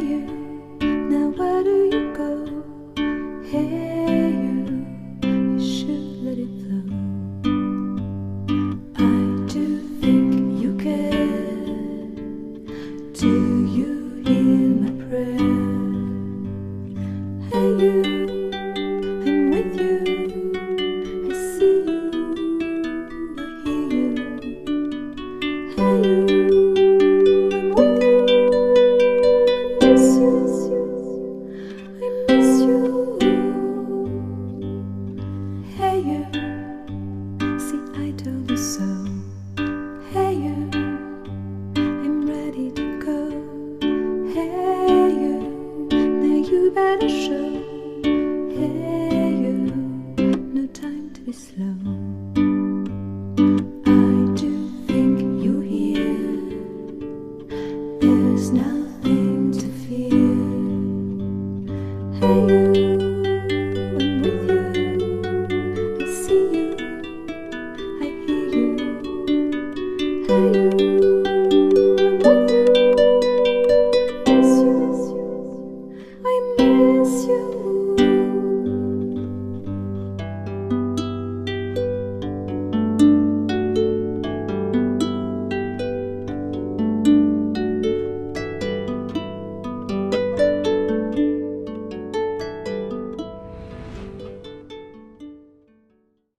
you, now where do you go? Hey you should let it flow. I do think you care. Do you hear my prayer? Hey you, I'm with you. I see you, I hear you. Hey you, I'm with you. I miss you, I miss you. Hey you, see I told you so. Hey you, I'm ready to go. Hey you, now you better show. Hey you, no time to be slow.